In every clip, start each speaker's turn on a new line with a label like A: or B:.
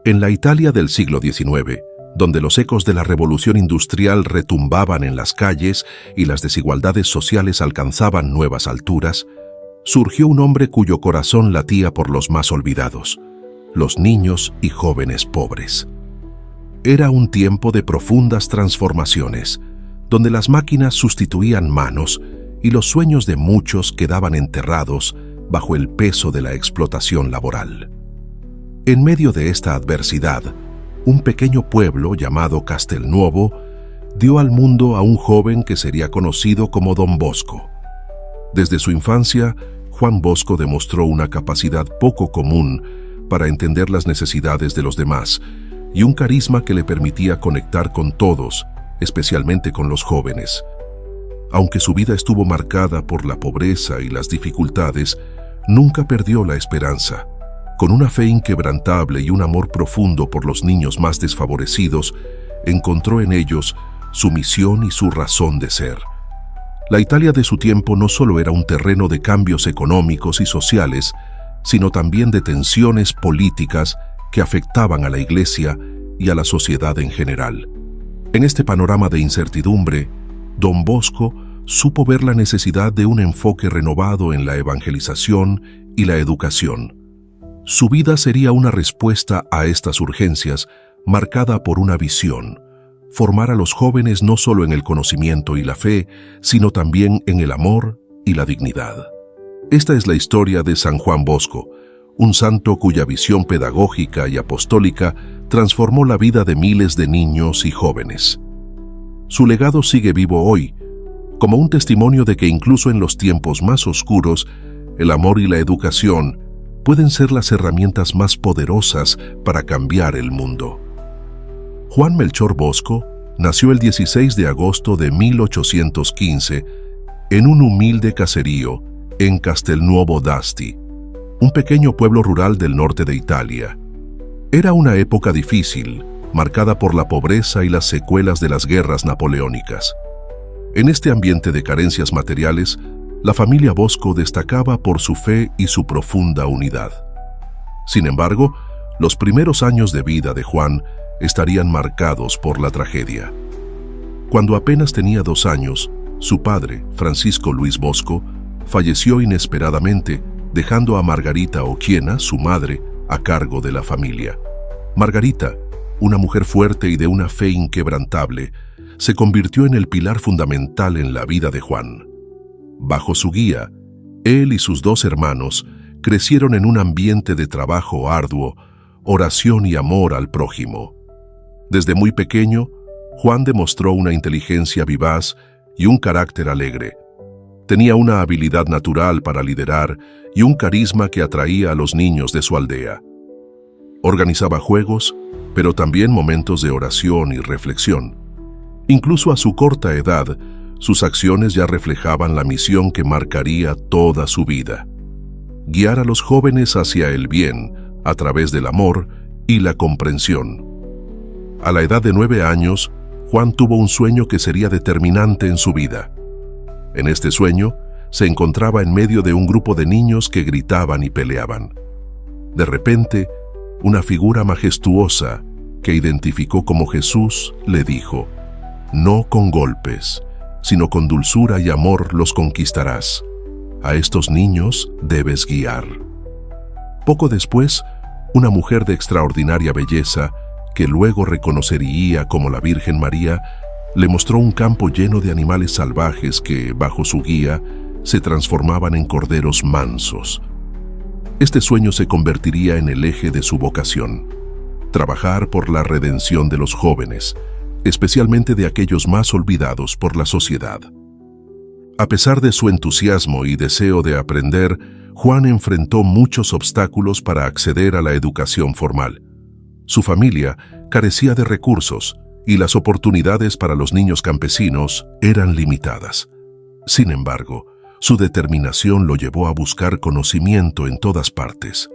A: En la Italia del siglo XIX, donde los ecos de la revolución industrial retumbaban en las calles y las desigualdades sociales alcanzaban nuevas alturas, surgió un hombre cuyo corazón latía por los más olvidados, los niños y jóvenes pobres. Era un tiempo de profundas transformaciones, donde las máquinas sustituían manos y los sueños de muchos quedaban enterrados bajo el peso de la explotación laboral. En medio de esta adversidad, un pequeño pueblo llamado Castelnuovo dio al mundo a un joven que sería conocido como Don Bosco. Desde su infancia, Juan Bosco demostró una capacidad poco común para entender las necesidades de los demás y un carisma que le permitía conectar con todos, especialmente con los jóvenes. Aunque su vida estuvo marcada por la pobreza y las dificultades, nunca perdió la esperanza. Con una fe inquebrantable y un amor profundo por los niños más desfavorecidos, encontró en ellos su misión y su razón de ser. La Italia de su tiempo no solo era un terreno de cambios económicos y sociales, sino también de tensiones políticas que afectaban a la Iglesia y a la sociedad en general. En este panorama de incertidumbre, Don Bosco supo ver la necesidad de un enfoque renovado en la evangelización y la educación. Su vida sería una respuesta a estas urgencias, marcada por una visión: formar a los jóvenes no solo en el conocimiento y la fe, sino también en el amor y la dignidad. Esta es la historia de San Juan Bosco, un santo cuya visión pedagógica y apostólica transformó la vida de miles de niños y jóvenes. Su legado sigue vivo hoy, como un testimonio de que incluso en los tiempos más oscuros, el amor y la educación pueden ser las herramientas más poderosas para cambiar el mundo. Juan Melchor Bosco nació el 16 de agosto de 1815 en un humilde caserío en Castelnuovo d'Asti, un pequeño pueblo rural del norte de Italia. Era una época difícil, marcada por la pobreza y las secuelas de las guerras napoleónicas. En este ambiente de carencias materiales, la familia Bosco destacaba por su fe y su profunda unidad. Sin embargo, los primeros años de vida de Juan estarían marcados por la tragedia. Cuando apenas tenía 2 años, su padre, Francisco Luis Bosco, falleció inesperadamente, dejando a Margarita Oquiena, su madre, a cargo de la familia. Margarita, una mujer fuerte y de una fe inquebrantable, se convirtió en el pilar fundamental en la vida de Juan. Bajo su guía, él y sus 2 hermanos crecieron en un ambiente de trabajo arduo, oración y amor al prójimo. Desde muy pequeño, Juan demostró una inteligencia vivaz y un carácter alegre. Tenía una habilidad natural para liderar y un carisma que atraía a los niños de su aldea. Organizaba juegos, pero también momentos de oración y reflexión. Incluso a su corta edad, sus acciones ya reflejaban la misión que marcaría toda su vida: guiar a los jóvenes hacia el bien a través del amor y la comprensión. A la edad de 9 años, Juan tuvo un sueño que sería determinante en su vida. En este sueño, se encontraba en medio de un grupo de niños que gritaban y peleaban. De repente, una figura majestuosa, que identificó como Jesús, le dijo: «No con golpes, sino con dulzura y amor los conquistarás. A estos niños debes guiar». Poco después, una mujer de extraordinaria belleza, que luego reconocería como la Virgen María, le mostró un campo lleno de animales salvajes que, bajo su guía, se transformaban en corderos mansos. Este sueño se convertiría en el eje de su vocación: trabajar por la redención de los jóvenes, especialmente de aquellos más olvidados por la sociedad. A pesar de su entusiasmo y deseo de aprender, Juan enfrentó muchos obstáculos para acceder a la educación formal. Su familia carecía de recursos y las oportunidades para los niños campesinos eran limitadas. Sin embargo, su determinación lo llevó a buscar conocimiento en todas partes.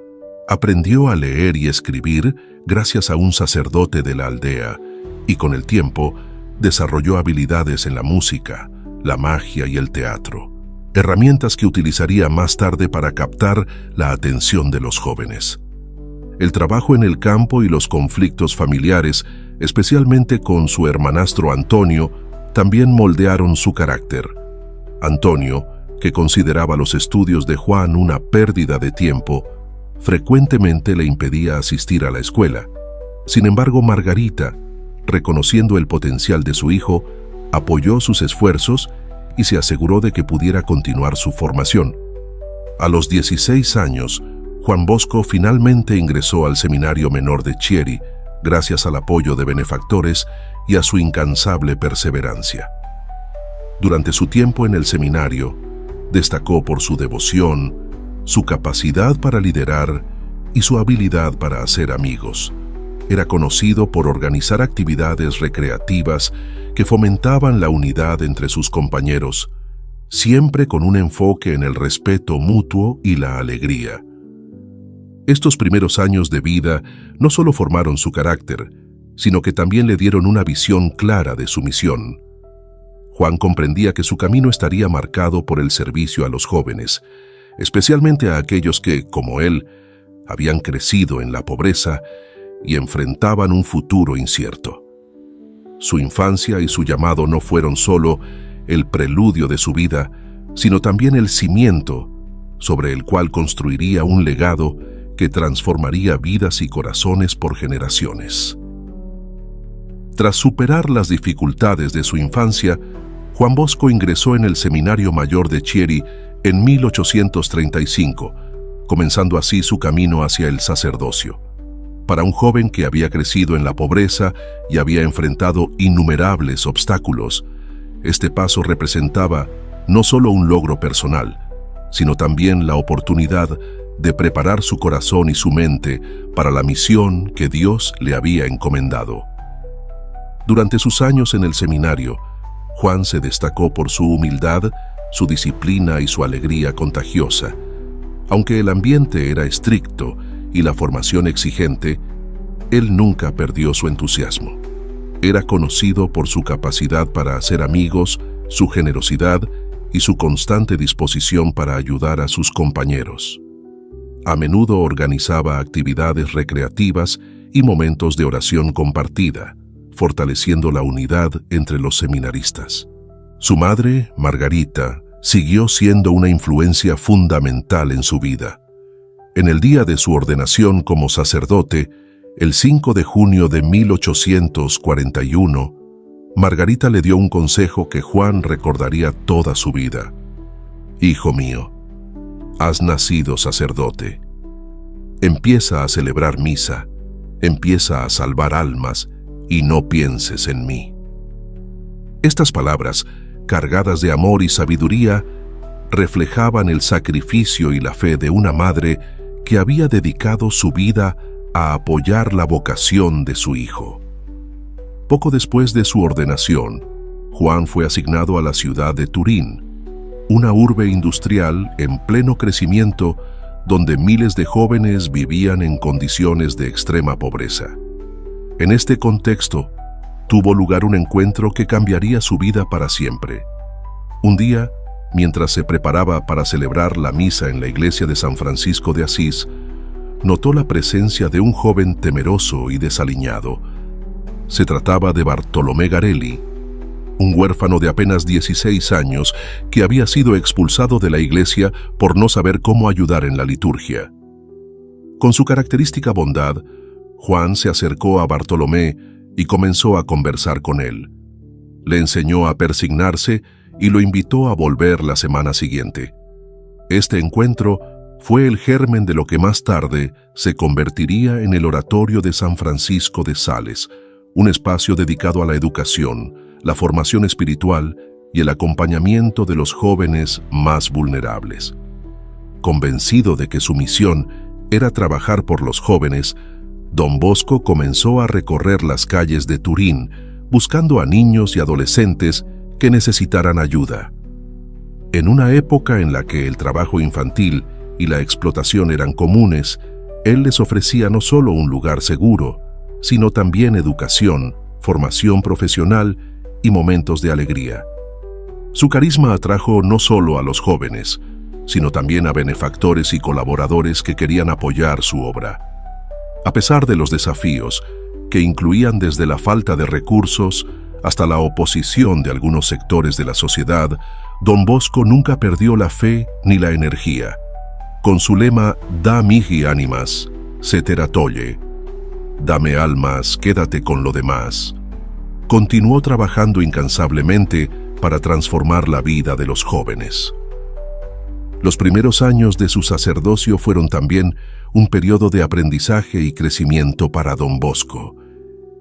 A: Aprendió a leer y escribir gracias a un sacerdote de la aldea, y con el tiempo desarrolló habilidades en la música, la magia y el teatro, herramientas que utilizaría más tarde para captar la atención de los jóvenes. El trabajo en el campo y los conflictos familiares, especialmente con su hermanastro Antonio, también moldearon su carácter. Antonio, que consideraba los estudios de Juan una pérdida de tiempo, frecuentemente le impedía asistir a la escuela. Sin embargo, Margarita, reconociendo el potencial de su hijo, apoyó sus esfuerzos y se aseguró de que pudiera continuar su formación. A los 16 años, Juan Bosco finalmente ingresó al Seminario Menor de Chieri, gracias al apoyo de benefactores y a su incansable perseverancia. Durante su tiempo en el seminario, destacó por su devoción, su capacidad para liderar y su habilidad para hacer amigos. Era conocido por organizar actividades recreativas que fomentaban la unidad entre sus compañeros, siempre con un enfoque en el respeto mutuo y la alegría. Estos primeros años de vida no solo formaron su carácter, sino que también le dieron una visión clara de su misión. Juan comprendía que su camino estaría marcado por el servicio a los jóvenes, especialmente a aquellos que, como él, habían crecido en la pobreza y enfrentaban un futuro incierto. Su infancia y su llamado no fueron solo el preludio de su vida, sino también el cimiento sobre el cual construiría un legado que transformaría vidas y corazones por generaciones. Tras superar las dificultades de su infancia, Juan Bosco ingresó en el Seminario Mayor de Chieri en 1835, comenzando así su camino hacia el sacerdocio. Para un joven que había crecido en la pobreza y había enfrentado innumerables obstáculos, este paso representaba no solo un logro personal, sino también la oportunidad de preparar su corazón y su mente para la misión que Dios le había encomendado. Durante sus años en el seminario, Juan se destacó por su humildad, su disciplina y su alegría contagiosa. Aunque el ambiente era estricto y la formación exigente, él nunca perdió su entusiasmo. Era conocido por su capacidad para hacer amigos, su generosidad y su constante disposición para ayudar a sus compañeros. A menudo organizaba actividades recreativas y momentos de oración compartida, fortaleciendo la unidad entre los seminaristas. Su madre, Margarita, siguió siendo una influencia fundamental en su vida. En el día de su ordenación como sacerdote, el 5 de junio de 1841, Margarita le dio un consejo que Juan recordaría toda su vida. «Hijo mío, has nacido sacerdote. Empieza a celebrar misa, empieza a salvar almas y no pienses en mí». Estas palabras, cargadas de amor y sabiduría, reflejaban el sacrificio y la fe de una madre que había dedicado su vida a apoyar la vocación de su hijo. Poco después de su ordenación, Juan fue asignado a la ciudad de Turín, una urbe industrial en pleno crecimiento donde miles de jóvenes vivían en condiciones de extrema pobreza. En este contexto, tuvo lugar un encuentro que cambiaría su vida para siempre. Un día, mientras se preparaba para celebrar la misa en la iglesia de San Francisco de Asís, notó la presencia de un joven temeroso y desaliñado. Se trataba de Bartolomé Garelli, un huérfano de apenas 16 años que había sido expulsado de la iglesia por no saber cómo ayudar en la liturgia. Con su característica bondad, Juan se acercó a Bartolomé y comenzó a conversar con él. Le enseñó a persignarse y lo invitó a volver la semana siguiente. Este encuentro fue el germen de lo que más tarde se convertiría en el Oratorio de San Francisco de Sales, un espacio dedicado a la educación, la formación espiritual y el acompañamiento de los jóvenes más vulnerables. Convencido de que su misión era trabajar por los jóvenes, Don Bosco comenzó a recorrer las calles de Turín, buscando a niños y adolescentes que necesitaran ayuda. En una época en la que el trabajo infantil y la explotación eran comunes, él les ofrecía no solo un lugar seguro, sino también educación, formación profesional y momentos de alegría. Su carisma atrajo no solo a los jóvenes, sino también a benefactores y colaboradores que querían apoyar su obra. A pesar de los desafíos, que incluían desde la falta de recursos hasta la oposición de algunos sectores de la sociedad, Don Bosco nunca perdió la fe ni la energía. Con su lema «Da mihi ánimas, cetera tolle», «Dame almas, quédate con lo demás», continuó trabajando incansablemente para transformar la vida de los jóvenes. Los primeros años de su sacerdocio fueron también un periodo de aprendizaje y crecimiento para Don Bosco.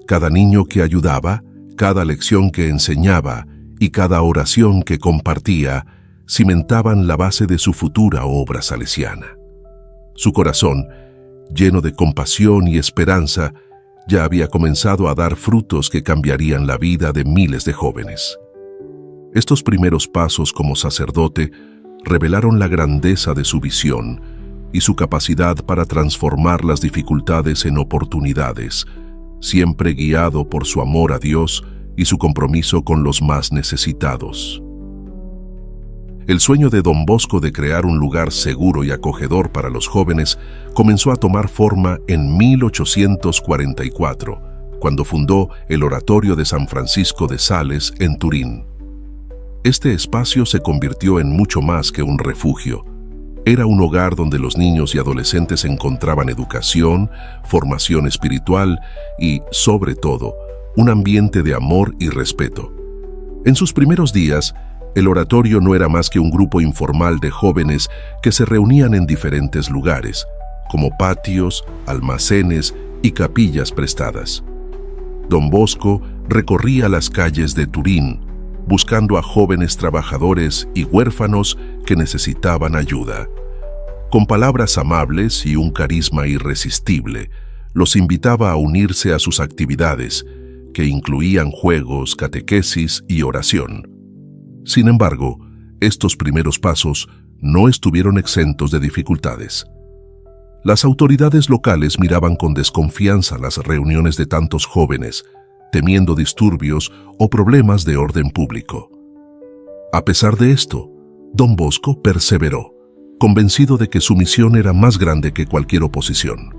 A: Cada niño que ayudaba, cada lección que enseñaba y cada oración que compartía cimentaban la base de su futura obra salesiana. Su corazón, lleno de compasión y esperanza, ya había comenzado a dar frutos que cambiarían la vida de miles de jóvenes. Estos primeros pasos como sacerdote revelaron la grandeza de su visión y su capacidad para transformar las dificultades en oportunidades, siempre guiado por su amor a Dios y su compromiso con los más necesitados. El sueño de Don Bosco de crear un lugar seguro y acogedor para los jóvenes comenzó a tomar forma en 1844, cuando fundó el Oratorio de San Francisco de Sales en Turín. Este espacio se convirtió en mucho más que un refugio. Era un hogar donde los niños y adolescentes encontraban educación, formación espiritual y, sobre todo, un ambiente de amor y respeto. En sus primeros días, el oratorio no era más que un grupo informal de jóvenes que se reunían en diferentes lugares, como patios, almacenes y capillas prestadas. Don Bosco recorría las calles de Turín, buscando a jóvenes trabajadores y huérfanos que necesitaban ayuda. Con palabras amables y un carisma irresistible, los invitaba a unirse a sus actividades, que incluían juegos, catequesis y oración. Sin embargo, estos primeros pasos no estuvieron exentos de dificultades. Las autoridades locales miraban con desconfianza las reuniones de tantos jóvenes, temiendo disturbios o problemas de orden público. A pesar de esto, Don Bosco perseveró, convencido de que su misión era más grande que cualquier oposición.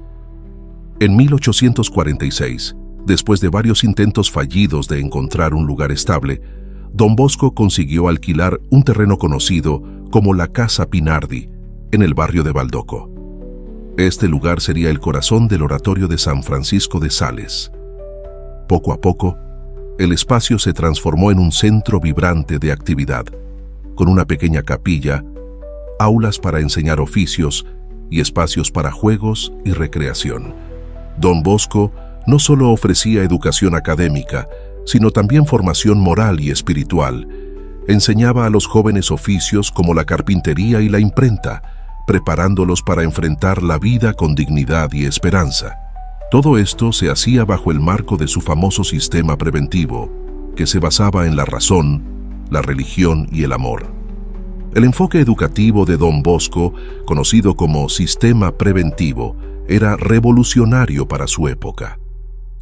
A: En 1846, después de varios intentos fallidos de encontrar un lugar estable, Don Bosco consiguió alquilar un terreno conocido como la Casa Pinardi, en el barrio de Baldoco. Este lugar sería el corazón del Oratorio de San Francisco de Sales. Poco a poco, el espacio se transformó en un centro vibrante de actividad, con una pequeña capilla, aulas para enseñar oficios y espacios para juegos y recreación. Don Bosco no solo ofrecía educación académica, sino también formación moral y espiritual. Enseñaba a los jóvenes oficios como la carpintería y la imprenta, preparándolos para enfrentar la vida con dignidad y esperanza. Todo esto se hacía bajo el marco de su famoso sistema preventivo, que se basaba en la razón, la religión y el amor. El enfoque educativo de Don Bosco, conocido como sistema preventivo, era revolucionario para su época.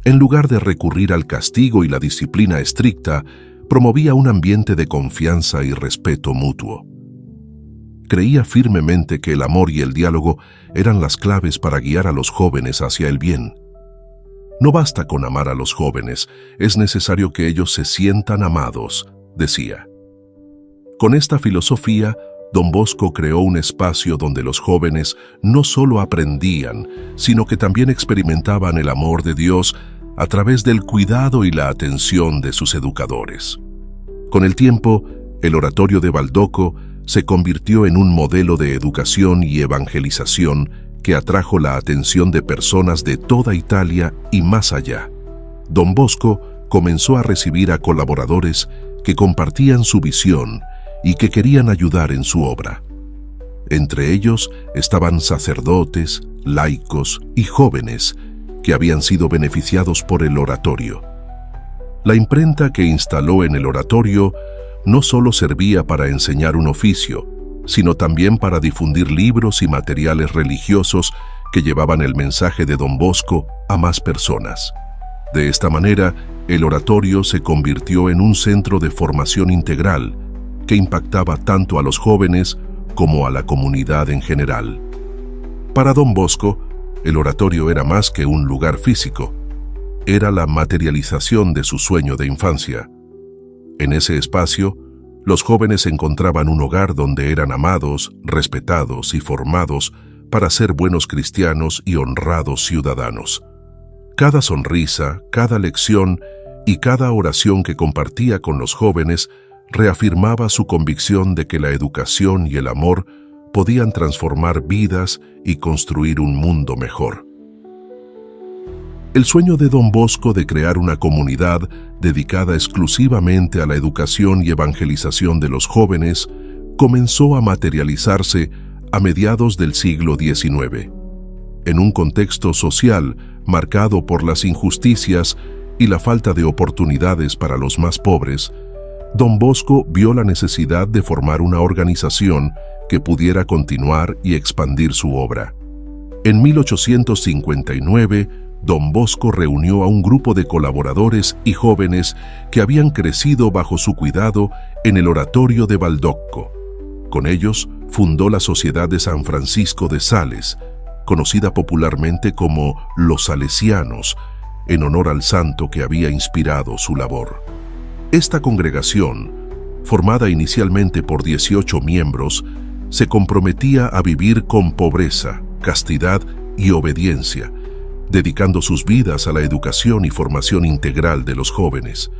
A: En lugar de recurrir al castigo y la disciplina estricta, promovía un ambiente de confianza y respeto mutuo. Creía firmemente que el amor y el diálogo eran las claves para guiar a los jóvenes hacia el bien. No basta con amar a los jóvenes, es necesario que ellos se sientan amados, decía. Con esta filosofía, Don Bosco creó un espacio donde los jóvenes no solo aprendían, sino que también experimentaban el amor de Dios a través del cuidado y la atención de sus educadores. Con el tiempo, el Oratorio de Baldoco se convirtió en un modelo de educación y evangelización que atrajo la atención de personas de toda Italia y más allá. Don Bosco comenzó a recibir a colaboradores que compartían su visión y que querían ayudar en su obra. Entre ellos estaban sacerdotes, laicos y jóvenes que habían sido beneficiados por el oratorio. La imprenta que instaló en el oratorio no solo servía para enseñar un oficio, sino también para difundir libros y materiales religiosos que llevaban el mensaje de Don Bosco a más personas. De esta manera, el oratorio se convirtió en un centro de formación integral que impactaba tanto a los jóvenes como a la comunidad en general. Para Don Bosco, El oratorio era más que un lugar físico, era la materialización de su sueño de infancia. En ese espacio, los jóvenes encontraban un hogar donde eran amados, respetados y formados para ser buenos cristianos y honrados ciudadanos. Cada sonrisa, cada lección y cada oración que compartía con los jóvenes reafirmaba su convicción de que la educación y el amor podían transformar vidas y construir un mundo mejor. El sueño de Don Bosco de crear una comunidad dedicada exclusivamente a la educación y evangelización de los jóvenes comenzó a materializarse a mediados del siglo XIX. En un contexto social marcado por las injusticias y la falta de oportunidades para los más pobres, Don Bosco vio la necesidad de formar una organización que pudiera continuar y expandir su obra. En 1859, Don Bosco reunió a un grupo de colaboradores y jóvenes que habían crecido bajo su cuidado en el oratorio de Baldocco. Con ellos fundó la Sociedad de San Francisco de Sales, conocida popularmente como los Salesianos, en honor al santo que había inspirado su labor. Esta congregación, formada inicialmente por 18 miembros, se comprometía a vivir con pobreza, castidad y obediencia, dedicando sus vidas a la educación y formación integral de los jóvenes.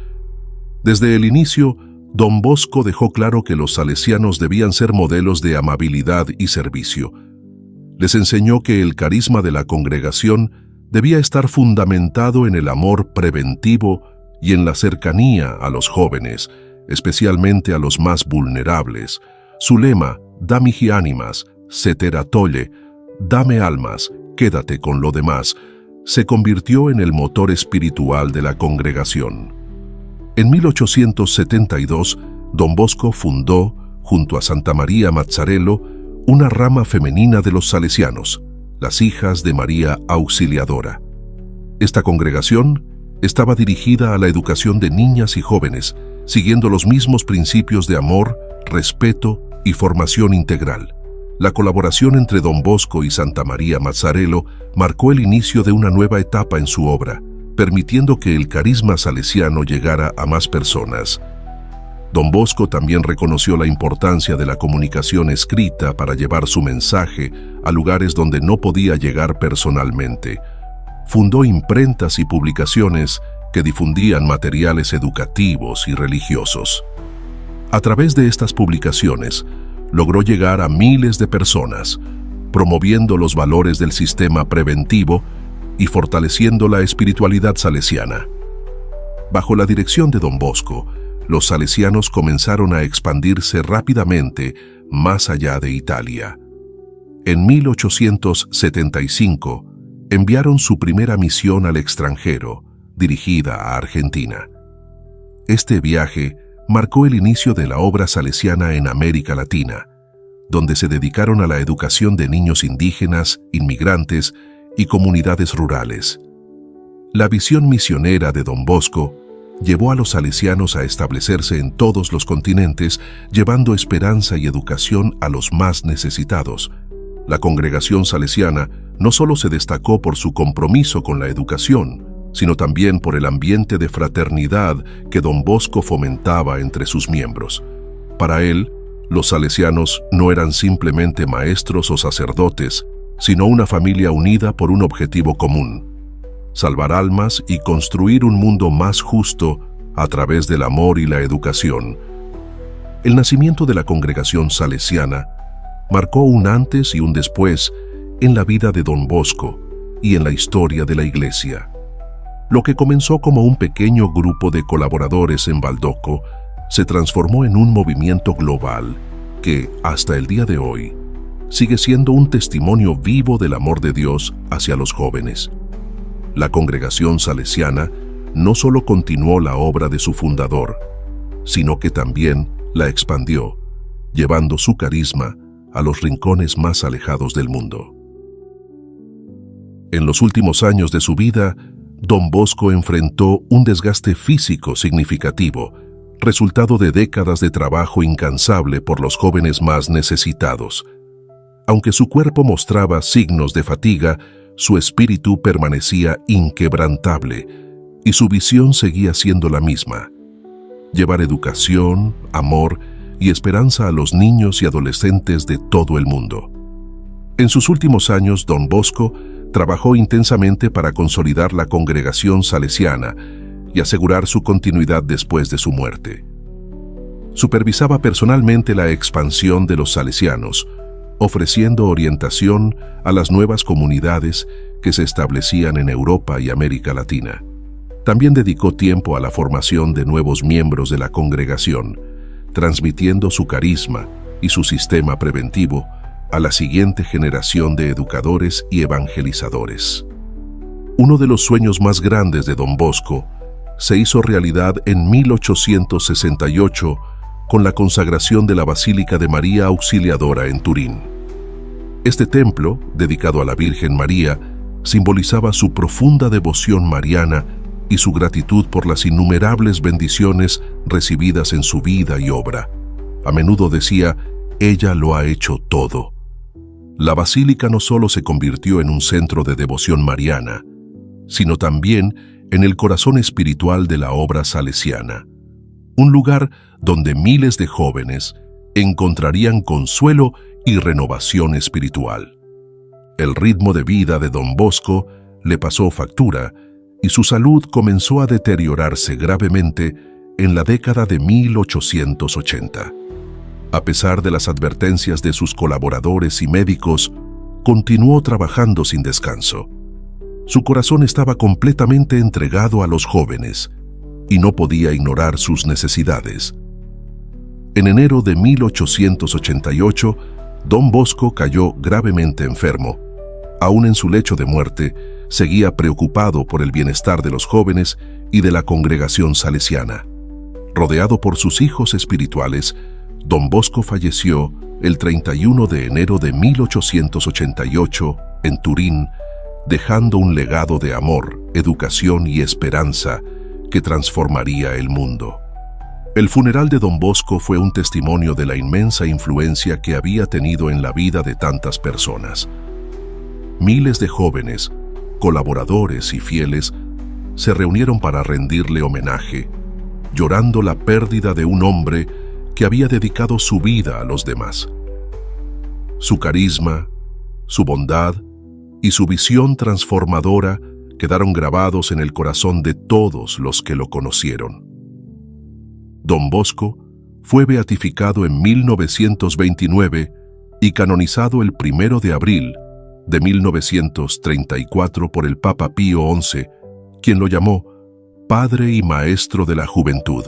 A: Desde el inicio, Don Bosco dejó claro que los salesianos debían ser modelos de amabilidad y servicio. Les enseñó que el carisma de la congregación debía estar fundamentado en el amor preventivo y en la cercanía a los jóvenes, especialmente a los más vulnerables. Su lema, Damihi animas, ceteratole, dame almas, quédate con lo demás, se convirtió en el motor espiritual de la congregación. En 1872, Don Bosco fundó, junto a Santa María Mazzarello, una rama femenina de los salesianos, las Hijas de María Auxiliadora. Esta congregación estaba dirigida a la educación de niñas y jóvenes, siguiendo los mismos principios de amor, respeto y formación integral. La colaboración entre Don Bosco y Santa María Mazzarello marcó el inicio de una nueva etapa en su obra, permitiendo que el carisma salesiano llegara a más personas. Don Bosco también reconoció la importancia de la comunicación escrita para llevar su mensaje a lugares donde no podía llegar personalmente. Fundó imprentas y publicaciones que difundían materiales educativos y religiosos. A través de estas publicaciones, logró llegar a miles de personas, promoviendo los valores del sistema preventivo y fortaleciendo la espiritualidad salesiana. Bajo la dirección de Don Bosco, los salesianos comenzaron a expandirse rápidamente más allá de Italia. En 1875, enviaron su primera misión al extranjero, dirigida a Argentina. Este viaje marcó el inicio de la obra salesiana en América Latina, donde se dedicaron a la educación de niños indígenas, inmigrantes y comunidades rurales. La visión misionera de Don Bosco llevó a los salesianos a establecerse en todos los continentes, llevando esperanza y educación a los más necesitados. La congregación salesiana no solo se destacó por su compromiso con la educación, sino también por el ambiente de fraternidad que Don Bosco fomentaba entre sus miembros. Para él, los salesianos no eran simplemente maestros o sacerdotes, sino una familia unida por un objetivo común: salvar almas y construir un mundo más justo a través del amor y la educación. El nacimiento de la congregación salesiana marcó un antes y un después en la vida de Don Bosco y en la historia de la Iglesia. Lo que comenzó como un pequeño grupo de colaboradores en Baldocco se transformó en un movimiento global que, hasta el día de hoy, sigue siendo un testimonio vivo del amor de Dios hacia los jóvenes. La congregación salesiana no solo continuó la obra de su fundador, sino que también la expandió, llevando su carisma a los rincones más alejados del mundo. En los últimos años de su vida, Don Bosco enfrentó un desgaste físico significativo, resultado de décadas de trabajo incansable por los jóvenes más necesitados. Aunque su cuerpo mostraba signos de fatiga, su espíritu permanecía inquebrantable y su visión seguía siendo la misma: llevar educación, amor y esperanza a los niños y adolescentes de todo el mundo. En sus últimos años, Don Bosco trabajó intensamente para consolidar la congregación salesiana y asegurar su continuidad después de su muerte. Supervisaba personalmente la expansión de los salesianos, ofreciendo orientación a las nuevas comunidades que se establecían en Europa y América Latina. También dedicó tiempo a la formación de nuevos miembros de la congregación, transmitiendo su carisma y su sistema preventivo a la siguiente generación de educadores y evangelizadores. Uno de los sueños más grandes de Don Bosco se hizo realidad en 1868 con la consagración de la Basílica de María Auxiliadora en Turín. Este templo, dedicado a la Virgen María, simbolizaba su profunda devoción mariana y su gratitud por las innumerables bendiciones recibidas en su vida y obra. A menudo decía: «Ella lo ha hecho todo». La basílica no solo se convirtió en un centro de devoción mariana, sino también en el corazón espiritual de la obra salesiana, un lugar donde miles de jóvenes encontrarían consuelo y renovación espiritual. El ritmo de vida de Don Bosco le pasó factura y su salud comenzó a deteriorarse gravemente en la década de 1880. A pesar de las advertencias de sus colaboradores y médicos, continuó trabajando sin descanso. Su corazón estaba completamente entregado a los jóvenes y no podía ignorar sus necesidades. En enero de 1888, Don Bosco cayó gravemente enfermo. Aún en su lecho de muerte, seguía preocupado por el bienestar de los jóvenes y de la congregación salesiana. Rodeado por sus hijos espirituales, Don Bosco falleció el 31 de enero de 1888 en Turín, dejando un legado de amor, educación y esperanza que transformaría el mundo. El funeral de Don Bosco fue un testimonio de la inmensa influencia que había tenido en la vida de tantas personas. Miles de jóvenes, colaboradores y fieles se reunieron para rendirle homenaje, llorando la pérdida de un hombre que había dedicado su vida a los demás. Su carisma, su bondad y su visión transformadora quedaron grabados en el corazón de todos los que lo conocieron. Don Bosco fue beatificado en 1929 y canonizado el 1 de abril de 1934 por el Papa Pío XI, quien lo llamó Padre y Maestro de la Juventud.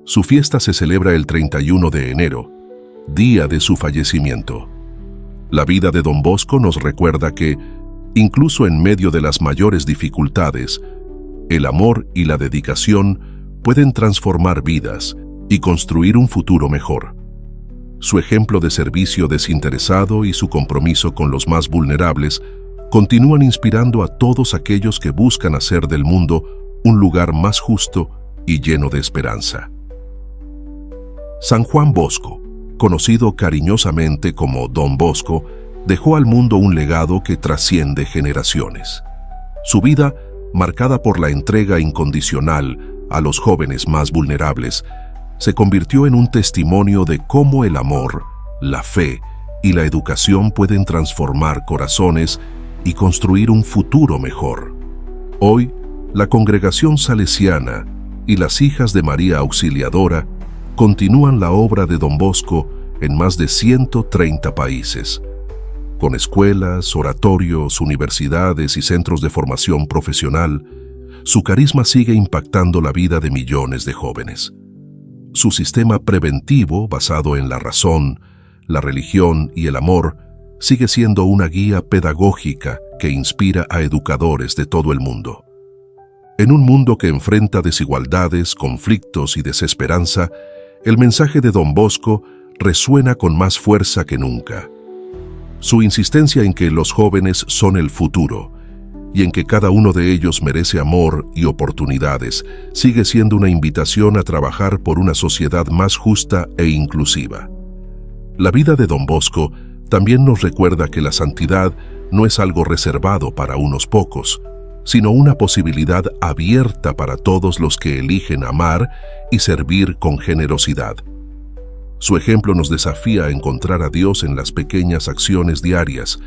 A: Su fiesta se celebra el 31 de enero, día de su fallecimiento. La vida de Don Bosco nos recuerda que, incluso en medio de las mayores dificultades, el amor y la dedicación pueden transformar vidas y construir un futuro mejor. Su ejemplo de servicio desinteresado y su compromiso con los más vulnerables continúan inspirando a todos aquellos que buscan hacer del mundo un lugar más justo y lleno de esperanza. San Juan Bosco, conocido cariñosamente como Don Bosco, dejó al mundo un legado que trasciende generaciones. Su vida, marcada por la entrega incondicional a los jóvenes más vulnerables, se convirtió en un testimonio de cómo el amor, la fe y la educación pueden transformar corazones y construir un futuro mejor. Hoy, la congregación salesiana y las hijas de María Auxiliadora continúan la obra de Don Bosco en más de 130 países. Con escuelas, oratorios, universidades y centros de formación profesional, su carisma sigue impactando la vida de millones de jóvenes. Su sistema preventivo, basado en la razón, la religión y el amor, sigue siendo una guía pedagógica que inspira a educadores de todo el mundo. En un mundo que enfrenta desigualdades, conflictos y desesperanza, el mensaje de Don Bosco resuena con más fuerza que nunca. Su insistencia en que los jóvenes son el futuro y en que cada uno de ellos merece amor y oportunidades sigue siendo una invitación a trabajar por una sociedad más justa e inclusiva. La vida de Don Bosco también nos recuerda que la santidad no es algo reservado para unos pocos, sino una posibilidad abierta para todos los que eligen amar y servir con generosidad. Su ejemplo nos desafía a encontrar a Dios en las pequeñas acciones diarias,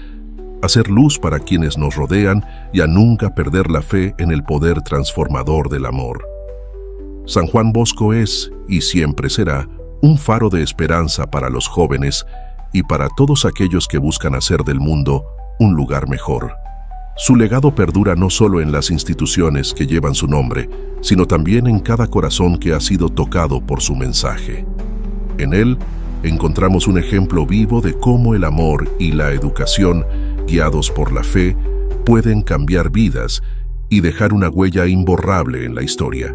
A: a ser luz para quienes nos rodean y a nunca perder la fe en el poder transformador del amor. San Juan Bosco es, y siempre será, un faro de esperanza para los jóvenes y para todos aquellos que buscan hacer del mundo un lugar mejor. Su legado perdura no solo en las instituciones que llevan su nombre, sino también en cada corazón que ha sido tocado por su mensaje. En él encontramos un ejemplo vivo de cómo el amor y la educación, guiados por la fe, pueden cambiar vidas y dejar una huella imborrable en la historia.